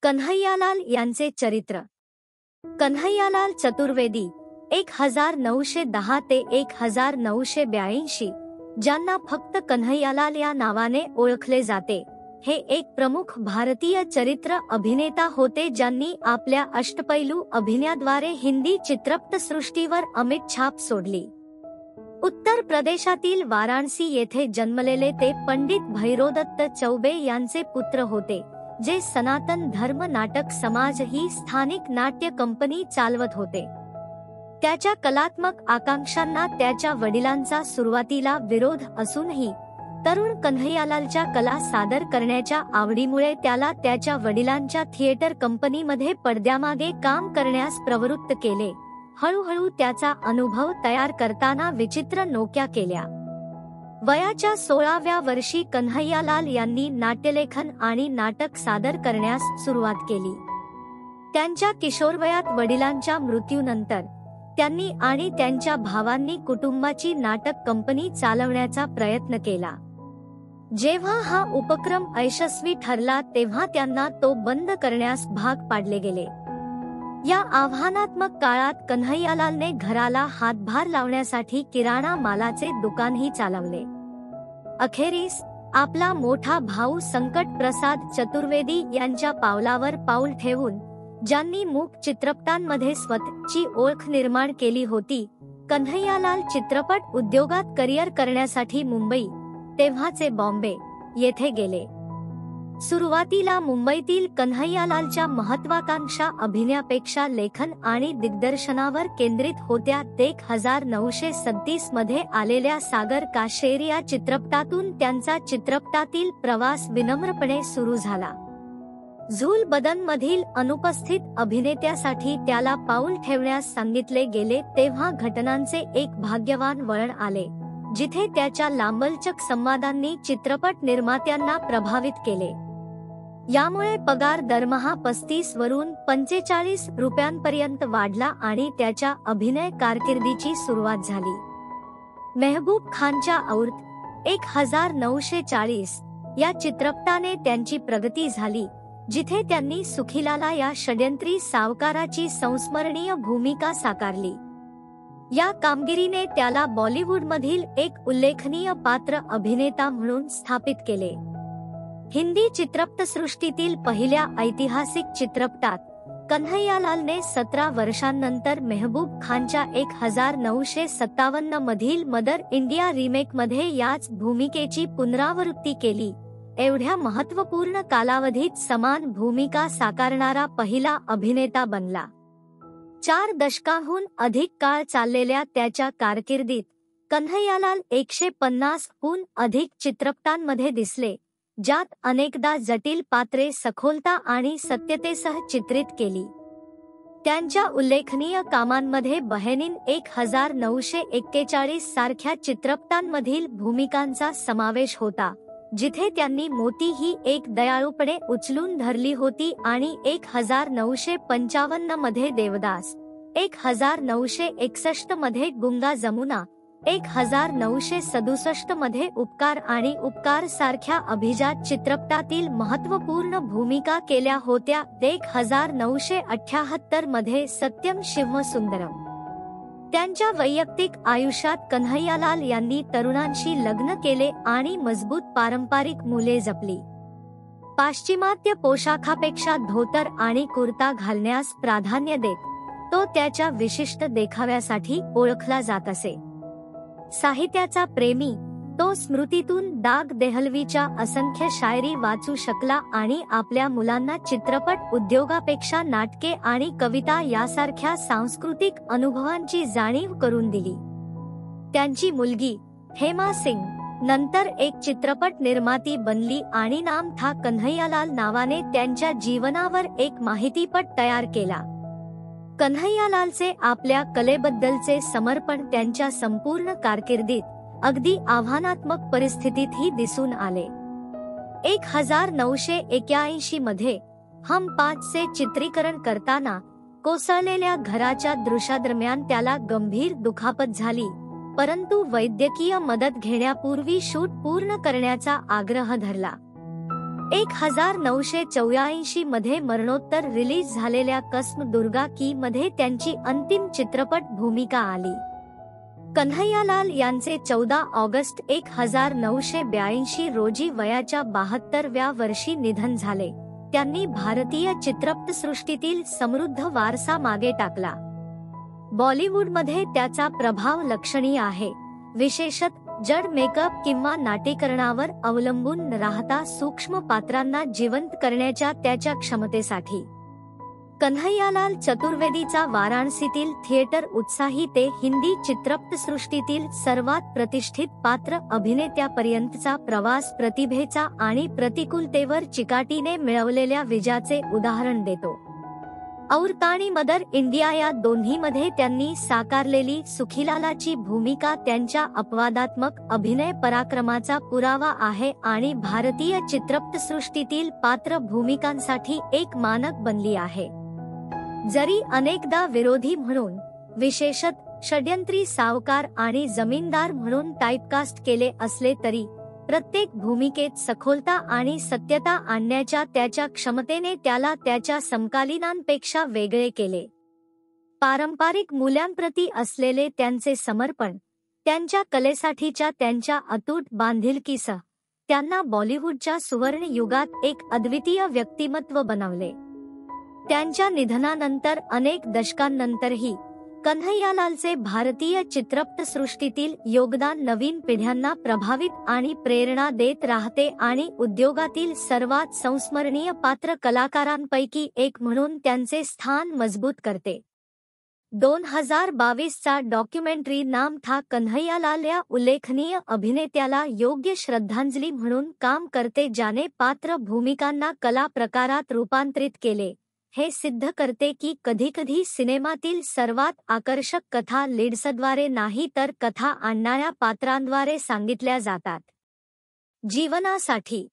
कन्हैयालाल यांचे चरित्र. कन्हैयालाल चतुर्वेदी 1910 ते 1982, ज्यांना फक्त कन्हैयालाल या नावाने ओळखले जाते, हे एक प्रमुख भारतीय चरित्र अभिनेता होते ज्यांनी आपल्या अष्टपैलू अभिनयाद्वारे हिंदी चित्रपटसृष्टीवर अमिट छाप सोडली. उत्तर प्रदेशातील वाराणसी येथे जन्मलेले ते पंडित भैरोदत्त चौबे यांचे पुत्र होते, जे सनातन धर्म नाटक समाज ही स्थानिक नाट्य कंपनी चालवत होते. त्याच्या कलात्मक आकांक्षांना त्याच्या वडिलांचा सुरुवातीला विरोध असूनही तरुण कन्हैयालालच्या कला सादर करण्याच्या आवडीमुळे त्याला त्याच्या वडिलांच्या थिएटर कंपनीमध्ये पडद्यामागे काम करण्यास प्रवृत्त केले. हळूहळू त्याचा अनुभव तयार करताना विचित्र नोक्या केल्या. वयाच्या 16व्या वर्षी कन्हैयालाल यांनी नाट्यलेखन आणि नाटक सादर करण्यास सुरुवात केली. त्यांच्या किशोरवयात वडिलांच्या मृत्यूनंतर त्यांनी आणि त्यांच्या भावांनी कुटुंबाची नाटक कंपनी चालवण्याचा प्रयत्न केला. जेव्हा हा उपक्रम अयशस्वी ठरला तेव्हा त्यांना तो बंद करण्यास भाग पाडले गेले. या आव्हानात्मक काळात कन्हैयालालने घराला हातभार लावण्यासाठी किराणा मालाचे दुकानही चालवले. अखेरीस आपला मोठा भाऊ संकट प्रसाद चतुर्वेदी यांच्या पावलावर पाऊल ठेवून, ज्यांनी मूक चित्रपटांमध्ये स्वतःची ओळख निर्माण केली होती, कन्हैयालाल चित्रपट उद्योगात करिअर करण्यासाठी मुंबई, तेव्हाचे बॉम्बे, येथे गेले. सुरुवातीला मुंबईतील कन्हैयालालच्या महत्वाकांक्षा अभिनयापेक्षा लेखन आणि दिग्दर्शनावर केंद्रित होत्या. 1937 मध्ये आलेल्या सागर का शेर या चित्रपटातून त्यांचा चित्रपटातील प्रवास विनम्रपणे सुरू झाला. झूल बदनमधील अनुपस्थित अभिनेत्यासाठी त्याला पाऊल ठेवण्यास सांगितले गेले तेव्हा घटनांचे एक भाग्यवान वळण आले, जिथे त्याच्या लांबलचक संवादांनी चित्रपट निर्मात्यांना प्रभावित केले. यामुळे पगार दरमहा 35 वरून 45 रुपयांपर्यंत वाढला आणि त्याच्या अभिनय कारकिर्दीची सुरुवात झाली. मेहबूब खानच्या औरत 1940 या चित्रपटाने त्यांची प्रगती झाली, जिथे त्यांनी सुखीलाला या षड्यंत्री सावकाराची संस्मरणीय भूमिका साकारली. या कामगिरीने त्याला बॉलिवूडमधील एक उल्लेखनीय पात्र अभिनेता म्हणून स्थापित केले. हिंदी चित्रपटसृष्टीतील पहिल्या ऐतिहासिक चित्रपटात कन्हैयालालने 17 वर्षांनंतर मेहबूब खानच्या 1957 मधील मदर इंडिया रिमेकमध्ये याच भूमिकेची पुनरावृत्ती केली. एवढ्या महत्त्वपूर्ण कालावधीत समान भूमिका साकारणारा पहिला अभिनेता बनला. 4 दशकांहून अधिक काळ चाललेल्या त्याच्या कारकिर्दीत कन्हैयालाल 150हून अधिक चित्रपटांमध्ये दिसले, ज्यात अनेकदा जटिल पात्रे सखोलता आणि सत्यतेसह चित्रित केली. त्यांच्या उल्लेखनीय कामांमध्ये बहनीन 1941 सारख्या चित्रपटांमधील भूमिकांचा समावेश होता, जिथे त्यांनी मोती ही एक दयाळूपणे उचलून धरली होती, आणि 1955 मध्ये देवदास, 1961 मध्ये गुंगा जमुना, 1967 मध्ये उपकार आणि उपकार सारख्या अभिजात चित्रपटातील महत्त्वपूर्ण भूमिका केल्या होत्या. 1978 मध्ये सत्यम शिवम सुंदरम. त्यांच्या वैयक्तिक आयुष्यात कन्हैयालाल यांनी तरुणांशी लग्न केले आणि मजबूत पारंपरिक मूल्ये जपली. पाश्चिमात्य पोशाखापेक्षा धोतर आणि कुर्ता घालण्यास प्राधान्य देत तो त्याच्या विशिष्ट देखाव्यासाठी ओळखला जात असे. साहित्याचा प्रेमी, तो स्मृतीतून दाग देहलवीच्या असंख्य शायरी वाचू शकला आणि आपल्या मुलांना चित्रपट उद्योगापेक्षा नाटके आणि कविता यासारख्या सांस्कृतिक अनुभवांची जाणीव करून दिली. त्यांची मुलगी हेमा सिंग नंतर एक चित्रपट निर्माती बनली आणि नाम था कन्हैयालाल नावाने त्यांच्या जीवनावर एक माहितीपट तयार केला. कन्हैयालालचे आपल्या कलेबद्दलचे समर्पण त्यांच्या संपूर्ण कारकिर्दीत अगदी आव्हानात्मक परिस्थितीतही दिसून आले. 1981 मध्ये हम 5 चे चित्रीकरण करताना कोसळलेल्या घराच्या दृश्यादरम्यान त्याला गंभीर दुखापत झाली, परंतु वैद्यकीय मदत घेण्यापूर्वी शूट पूर्ण करण्याचा आग्रह धरला. 1984 मध्ये मरणोत्तर रिलीज झालेल्या कसम दुर्गा की मध्ये त्यांची अंतिम चित्रपट भूमिका आली. कन्हैयालाल यांचे 14 ऑगस्ट 1982 रोजी वयाच्या 72व्या वर्षी निधन झाले. त्यांनी भारतीय चित्रपटसृष्टीतील समृद्ध वारसा मागे टाकला. बॉलिवूडमध्ये त्याचा प्रभाव लक्षणीय आहे, विशेषतः जड मेकअप किंवा नाट्यकरणावर अवलंबून न राहता सूक्ष्म पात्रांना जिवंत करण्याच्या त्याच्या क्षमतेसाठी. कन्हैयालाल चतुर्वेदीचा वाराणसीतील थिएटर उत्साही ते हिंदी चित्रपटसृष्टीतील सर्वात प्रतिष्ठित पात्र अभिनेत्यापर्यंतचा प्रवास प्रतिभेचा आणि प्रतिकूलतेवर चिकाटीने मिळवलेल्या विजयाचे उदाहरण देतो. और आणि मदर इंडिया या दोन्हीमध्ये त्यांनी साकारलेली सुखीलालाची भूमिका त्यांच्या अपवादात्मक अभिनय पराक्रमाचा पुरावा आहे आणि भारतीय चित्रपटसृष्टीतील पात्र भूमिकांसाठी एक मानक बनली आहे. जरी अनेकदा विरोधी म्हणून, विशेषतः षड्यंत्री सावकार आणि जमीनदार म्हणून टाइपकास्ट केले असले तरी, प्रत्येक भूमिकेत सखोलता आणि सत्यता आणण्याच्या त्याच्या क्षमतेने त्याला त्याच्या समकालीनांपेक्षा वेगळे केले. पारंपरिक मूल्यांप्रती असलेले त्यांचे समर्पण, त्यांच्या कलेसाठीच्या त्यांच्या अतूट बांधिलकीसह त्यांना बॉलिवूडच्या सुवर्ण युगात एक अद्वितीय व्यक्तिमत्व बनवले. त्यांच्या निधनानंतर अनेक दशकांनंतरही कन्हैयालालचे भारतीय चित्रपटसृष्टीतील योगदान नवीन पिढ्यांना प्रभावित आणि प्रेरणा देत राहते आणि उद्योगातील सर्वात संस्मरणीय पात्र कलाकारांपैकी एक म्हणून त्यांचे स्थान मजबूत करते. 2022 चा डॉक्युमेंटरी नाम था कन्हैयालाल या उल्लेखनीय अभिनेत्याला योग्य श्रद्धांजली म्हणून काम करते, ज्याने पात्र भूमिकांना कला प्रकारात रूपांतरित केले. हे सिद्ध करते की कधीकधी सिनेमातील सर्वात आकर्षक कथा लीड्सद्वारे नाही तर कथा आणणाऱ्या पात्रांद्वारे सांगितल्या जातात. जीवनासाठी